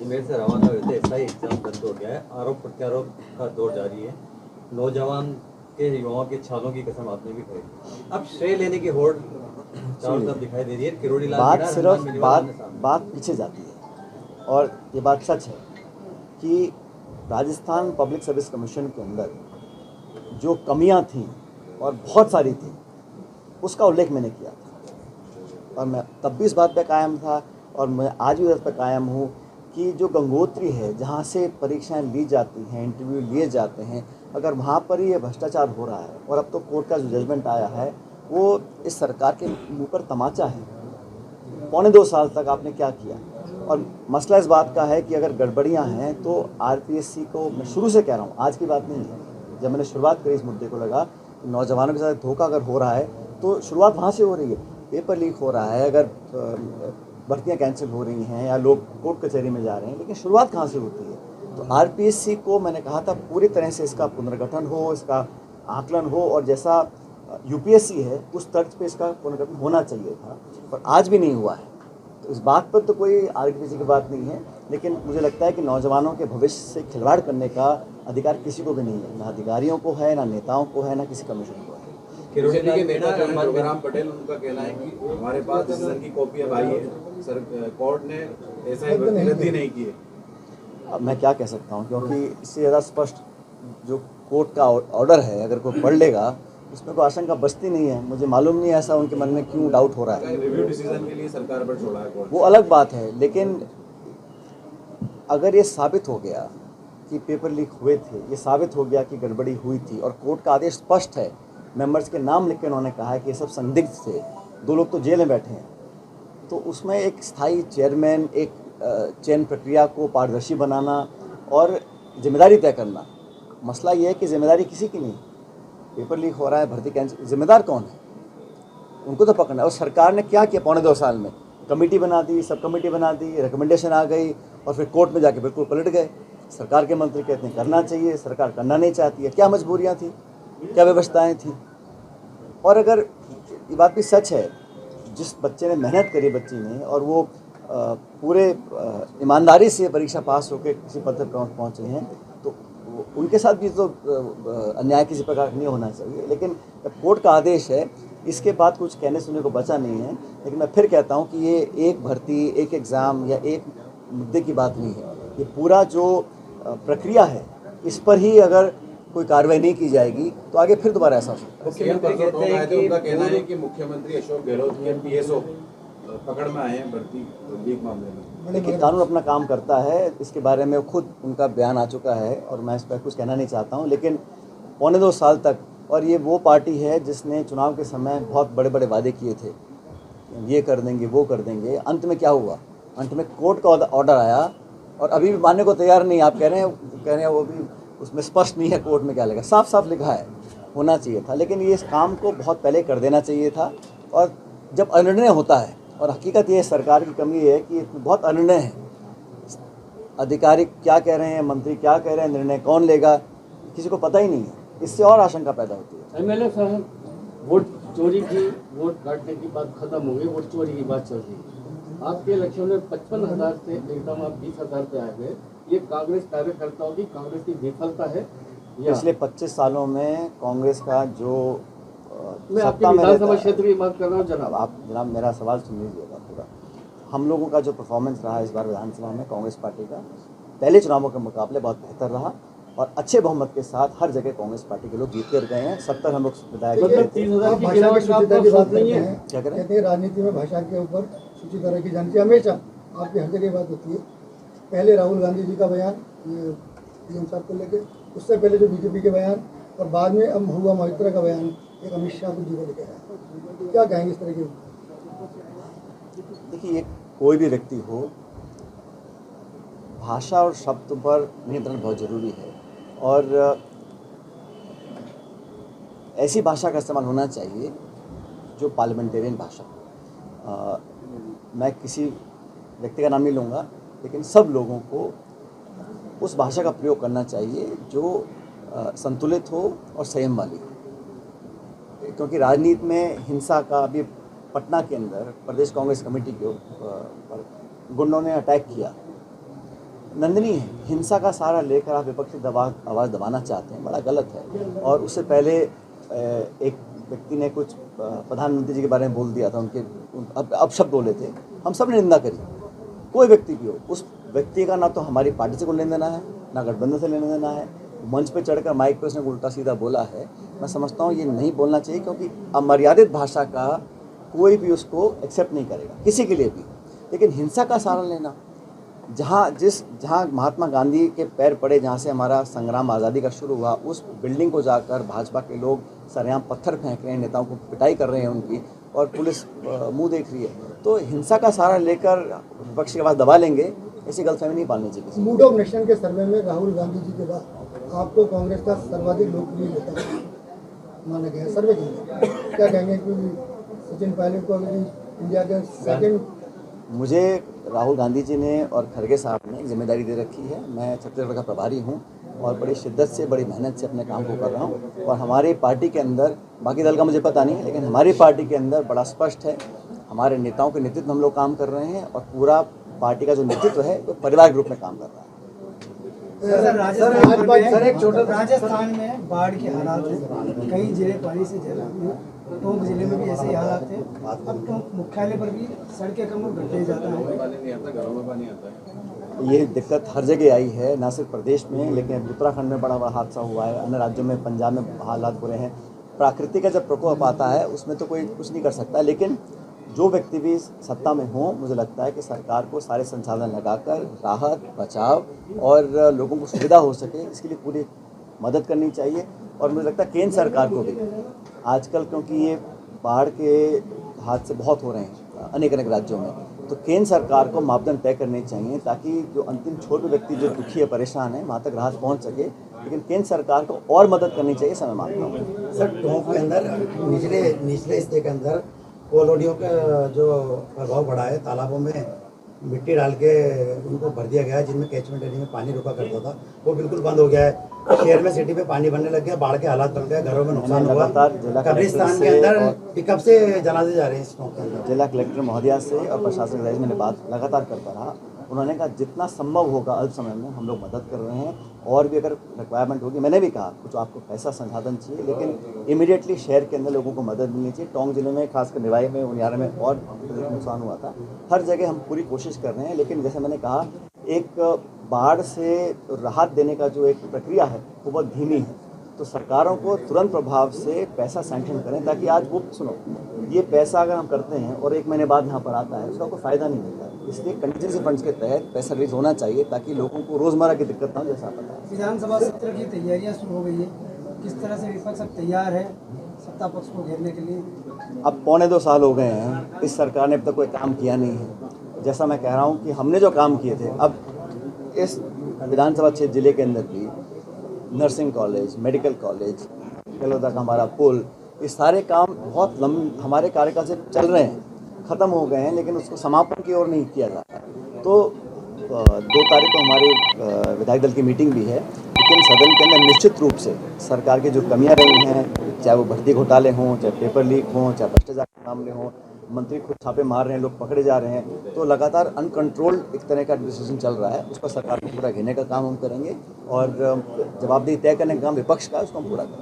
अजमेर से रवाना हुए थे, एसआई एग्जाम बंद हो गया है, आरोप प्रत्यारोप का दौर जारी है। नौजवान के युवाओं के छालों की कसम आपने भी खाई। अब श्रेय लेने की होड़ चारों तरफ दिखाई दे रही है। किरोड़ी लाल बात मीणा, सिर्फ हनुमान बेनीवाल आमने सामने। बात पीछे जाती है और ये बात सच है कि राजस्थान पब्लिक सर्विस कमीशन के अंदर जो कमियां थीं और बहुत सारी थी, उसका उल्लेख मैंने किया था और मैं तब भी इस बात पे कायम था और मैं आज भी इस पर कायम हूँ कि जो गंगोत्री है, जहाँ से परीक्षाएं ली जाती हैं, इंटरव्यू लिए जाते हैं, अगर वहाँ पर ही ये भ्रष्टाचार हो रहा है और अब तो कोर्ट का जो जजमेंट आया है वो इस सरकार के मुंह पर तमाचा है। 2.25 साल तक आपने क्या किया? और मसला इस बात का है कि अगर गड़बड़ियां हैं तो आरपीएससी को, मैं शुरू से कह रहा हूँ, आज की बात नहीं है, जब मैंने शुरुआत करी इस मुद्दे को लगा कि नौजवानों के साथ धोखा अगर हो रहा है तो शुरुआत वहाँ से हो रही है। पेपर लीक हो रहा है, अगर भर्तियाँ कैंसिल हो रही हैं या लोग कोर्ट कचहरी में जा रहे हैं, लेकिन शुरुआत कहाँ से होती है? तो आरपीएससी को मैंने कहा था पूरी तरह से इसका पुनर्गठन हो, इसका आकलन हो और जैसा यूपीएससी है उस तर्ज पे इसका पुनर्गठन होना चाहिए था, पर आज भी नहीं हुआ है। तो इस बात पर तो कोई आर्ग्यूमेंट की बात नहीं है, लेकिन मुझे लगता है कि नौजवानों के भविष्य से खिलवाड़ करने का अधिकार किसी को भी नहीं है, ना अधिकारियों को है, ना नेताओं को है, ना किसी कमीशन को है। किरोड़ी लाल मीणा, हनुमान जोगाराम पटेल, उनका कहना है कि हमारे पास डिसीजन की कॉपी अब आई है, सर कोर्ट ने ऐसा रद्दी नहीं की है। अब मैं क्या कह सकता हूँ, क्योंकि इससे ज़्यादा स्पष्ट जो कोर्ट का ऑर्डर है अगर कोई पढ़ लेगा उसमें कोई आशंका बचती नहीं है। मुझे मालूम नहीं ऐसा उनके मन में क्यों डाउट हो रहा है। रिव्यू डिसीजन के लिए सरकार पर छोड़ा है कोर्ट, वो अलग बात है, लेकिन अगर ये साबित हो गया कि पेपर लीक हुए थे, ये साबित हो गया कि गड़बड़ी हुई थी और कोर्ट का आदेश स्पष्ट है, मेंबर्स के नाम लिख के उन्होंने कहा है कि ये सब संदिग्ध थे, 2 लोग तो जेल में बैठे हैं, तो उसमें एक स्थायी चेयरमैन, एक चयन प्रक्रिया को पारदर्शी बनाना और जिम्मेदारी तय करना। मसला ये है कि जिम्मेदारी किसी की नहीं, पेपर लीक हो रहा है, भर्ती कैंसिल, जिम्मेदार कौन है? उनको तो पकड़ना है। और सरकार ने क्या किया 2.25 साल में? कमेटी बना दी, सब कमेटी बना दी, रिकमेंडेशन आ गई और फिर कोर्ट में जाके बिल्कुल पलट गए। सरकार के मंत्री कहते हैं करना चाहिए, सरकार करना नहीं चाहती है। क्या मजबूरियाँ थी, क्या व्यवस्थाएँ थी? और अगर ये बात भी सच है, जिस बच्चे ने मेहनत करी, बच्ची ने, और वो पूरे ईमानदारी से परीक्षा पास होकर किसी पद पर पहुँचे हैं, तो उनके साथ भी तो अन्याय किसी प्रकार नहीं होना चाहिए। लेकिन कोर्ट का आदेश है, इसके बाद कुछ कहने सुनने को बचा नहीं है। लेकिन मैं फिर कहता हूँ कि ये एक भर्ती, एक एग्ज़ाम या एक मुद्दे की बात नहीं है। ये पूरा जो प्रक्रिया है, इस पर ही अगर कोई कार्रवाई नहीं की जाएगी तो आगे फिर दोबारा ऐसा हो सकता है। उनका कहना है कि मुख्यमंत्री अशोक गहलोत के पीएसओ पकड़ में आए हैं भर्ती लीक मामले में। लेकिन कानून अपना काम करता है, इसके बारे में खुद उनका बयान आ चुका है और मैं इस पर कुछ कहना नहीं चाहता हूँ। लेकिन 2.25 साल तक, और ये वो पार्टी है जिसने चुनाव के समय बहुत बड़े बड़े वादे किए थे, ये कर देंगे, वो कर देंगे। अंत में क्या हुआ? अंत में कोर्ट का ऑर्डर आया और अभी भी मानने को तैयार नहीं। आप कह रहे हैं वो भी उसमें स्पष्ट नहीं है कोर्ट में क्या लिखा। साफ साफ लिखा है, होना चाहिए था। लेकिन ये इस काम को बहुत पहले कर देना चाहिए था। और जब अनिर्णय होता है, और हकीकत ये सरकार की कमी है कि बहुत अनिर्णय है, अधिकारी क्या कह रहे हैं, मंत्री क्या कह रहे हैं, निर्णय कौन लेगा, किसी को पता ही नहीं है। इससे और आशंका पैदा होती है। एमएलए साहब, वोट चोरी की, वोट काटने की बात खत्म हो गई, वोट चोरी की बात चल रही है। आपके इलेक्शन में 55,000 से एकदम आप 20,000 पे आए हुए। ये कांग्रेस कार्यकर्ताओं की, कांग्रेस की विफलता है? पिछले 25 सालों में कांग्रेस का जो मैं आपके विधानसभा क्षेत्र की बात कर रहा हूँ जनाब। आप जनाब मेरा सवाल सुन लीजिएगा पूरा। हम लोगों का जो परफॉर्मेंस रहा इस बार विधानसभा में, कांग्रेस पार्टी का पहले चुनावों के मुकाबले बहुत बेहतर रहा और अच्छे बहुमत के साथ हर जगह कांग्रेस पार्टी के लोग जीत कर गए हैं। 70 हम लोग विधायक मतलब 30,000 की गिरावट का आपको बात नहीं है? क्या करें? कहते हैं राजनीति में भाषा के ऊपर सूची तरह की जानी चाहिए। हमेशा आपकी हर जगह बात होती है। पहले राहुल गांधी जी का बयान पीएम साहब को लेकर, उससे पहले जो बीजेपी के बयान, और बाद में अब महुआ मोहित्रा का बयान एक अमित शाह जी को लेकर आया। क्या कहेंगे इस तरह के? देखिए, कोई भी व्यक्ति हो, भाषा और शब्द पर नियंत्रण बहुत ज़रूरी है और ऐसी भाषा का इस्तेमाल होना चाहिए जो पार्लियामेंटेरियन भाषा। मैं किसी व्यक्ति का नाम नहीं लूँगा, लेकिन सब लोगों को उस भाषा का प्रयोग करना चाहिए जो संतुलित हो और संयम वाली हो। क्योंकि राजनीति में हिंसा का, अभी पटना के अंदर प्रदेश कांग्रेस कमेटी के ऊपर गुंडों ने अटैक किया, नंदनीय है। हिंसा का सहारा लेकर आप विपक्ष की आवाज़ दबाना चाहते हैं, बड़ा गलत है। और उससे पहले एक व्यक्ति ने कुछ प्रधानमंत्री जी के बारे में बोल दिया था, उनके अपशब्द बोले थे, हम सब ने निंदा करी। कोई व्यक्ति भी हो, उस व्यक्ति का ना तो हमारी पार्टी से कोई लेना देना है, ना गठबंधन से लेना देना है। मंच पे चढ़कर माइक पे उसने उल्टा सीधा बोला है। मैं समझता हूँ ये नहीं बोलना चाहिए, क्योंकि अमर्यादित भाषा का कोई भी उसको एक्सेप्ट नहीं करेगा, किसी के लिए भी। लेकिन हिंसा का सहारा लेना, जहाँ महात्मा गांधी के पैर पड़े, जहाँ से हमारा संग्राम आज़ादी का शुरू हुआ, उस बिल्डिंग को जाकर भाजपा के लोग सरेआम पत्थर फेंक रहे हैं, नेताओं को पिटाई कर रहे हैं उनकी, और पुलिस मुंह देख रही है। तो हिंसा का सहारा लेकर विपक्ष की आवाज़ दबा लेंगे, ऐसी गलतफहमी नहीं पालनी चाहिए। मूड ऑफ नेशन के सर्वे में राहुल गांधी जी के बाद आपको कांग्रेस का सर्वाधिक लोकप्रिय नेता माना गया सर्वे के अंदर। क्या कहेंगे कि सचिन पायलट को अभी इंडिया के सेकंड? मुझे राहुल गांधी जी ने और खड़गे साहब ने जिम्मेदारी दे रखी है। मैं छत्तीसगढ़ का प्रभारी हूँ और बड़ी शिद्दत से, बड़ी मेहनत से अपने काम को कर रहा हूँ। और हमारी पार्टी के अंदर, बाकी दल का मुझे पता नहीं है, लेकिन हमारी पार्टी के अंदर बड़ा स्पष्ट है, हमारे नेताओं के नेतृत्व में हम लोग काम कर रहे हैं, और पूरा पार्टी का जो नेतृत्व है वो परिवार के रूप में काम कर रहा है। राजस्थान में बाढ़ के हालात हैं, कई जिले पानी से जल रहे हैं, टोंक जिले में भी ऐसे ही हालात हैं। अब टोंक मुख्यालय पर भी सड़कें कम और गड्ढे जाता है। पानी नहीं आता, घरों में पानी आता है। ये दिक्कत हर जगह आई है, ना सिर्फ प्रदेश में, लेकिन उत्तराखंड में बड़ा हादसा हुआ है, अन्य राज्यों में, पंजाब में हालात बुरे हैं। प्रकृति का जब प्रकोप आता है उसमें तो कोई कुछ नहीं कर सकता, लेकिन जो व्यक्ति भी सत्ता में हो, मुझे लगता है कि सरकार को सारे संसाधन लगाकर राहत, बचाव और लोगों को सुविधा हो सके, इसके लिए पूरी मदद करनी चाहिए। और मुझे लगता है केंद्र सरकार को भी आजकल, क्योंकि ये बाढ़ के हादसे बहुत हो रहे हैं अनेक राज्यों में, तो केंद्र सरकार को मापदंड तय करने चाहिए, ताकि जो अंतिम छोर पे व्यक्ति जो दुखी है, परेशान है, वहाँ तक राहत पहुँच सके। लेकिन केंद्र सरकार को और मदद करनी चाहिए, समय मांगता हूँ। सर, टोंक के अंदर निचले हिस्से के अंदर कोलोनियों का जो प्रभाव बढ़ा है, तालाबों में मिट्टी डाल के उनको भर दिया गया है, जिनमें कैचमेंट एरिया में पानी रुका करता था, वो बिल्कुल बंद हो गया है। शहर में, सिटी में पानी भरने लग गया, बाढ़ के हालात बन गए, घरों में नुकसान हुआ। कब्रिस्तान के अंदर पिकअप से जनाजे जा रहे हैं इस टोंक के अंदर। जिला कलेक्टर महोदया से और प्रशासनिक अधिकारी से मैंने बात लगातार करता रहा। उन्होंने कहा जितना संभव होगा अल्प समय में हम लोग मदद कर रहे हैं, और भी अगर रिक्वायरमेंट होगी, मैंने भी कहा कुछ आपको पैसा संसाधन चाहिए, लेकिन इमीडिएटली शहर के अंदर लोगों को मदद मिलनी चाहिए। टोंक जिले में, खासकर निवाई में, उनियारा में और नुकसान हुआ था। हर जगह हम पूरी कोशिश कर रहे हैं, लेकिन जैसे मैंने कहा, एक बाढ़ से राहत देने का जो एक प्रक्रिया है वो बहुत धीमी है। तो सरकारों को तुरंत प्रभाव से पैसा सैंक्शन करें, ताकि आज वो सुनो, ये पैसा अगर हम करते हैं और 1 महीने बाद यहाँ पर आता है, उसका कोई फ़ायदा नहीं मिलता है। इसलिए कंटीजेंसी फंड्स के तहत पैसा रिलीज होना चाहिए, ताकि लोगों को रोज़मर्रा की दिक्कत ना हो। जैसा पता है विधानसभा सत्र की तैयारियां शुरू हो गई है, किस तरह से विपक्ष अब तैयार है सत्ता पक्ष को घेरने के लिए? अब 2.25 साल हो गए हैं, इस सरकार ने अब तक कोई काम किया नहीं है। जैसा मैं कह रहा हूँ कि हमने जो काम किए थे, अब इस विधानसभा क्षेत्र जिले के अंदर भी नर्सिंग कॉलेज, मेडिकल कॉलेज, कलोदा का हमारा पुल, ये सारे काम बहुत हमारे कार्यकाल से चल रहे हैं, ख़त्म हो गए हैं, लेकिन उसको समापन की ओर नहीं किया जा रहा। तो 2 तारीख को हमारी विधायक दल की मीटिंग भी है, लेकिन सदन के अंदर निश्चित रूप से सरकार की जो कमियां रही हैं, चाहे वो भर्ती घोटाले हों, चाहे पेपर लीक हों, चाहे भ्रष्टाचार के मामले हों, मंत्री खुद छापे मार रहे हैं, लोग पकड़े जा रहे हैं, तो लगातार अनकंट्रोल्ड एक तरह का डिसीजन चल रहा है। उसका सरकार को पूरा घेरने का काम हम करेंगे, और जवाबदेही तय करने का काम विपक्ष का है, उसको हम पूरा करेंगे।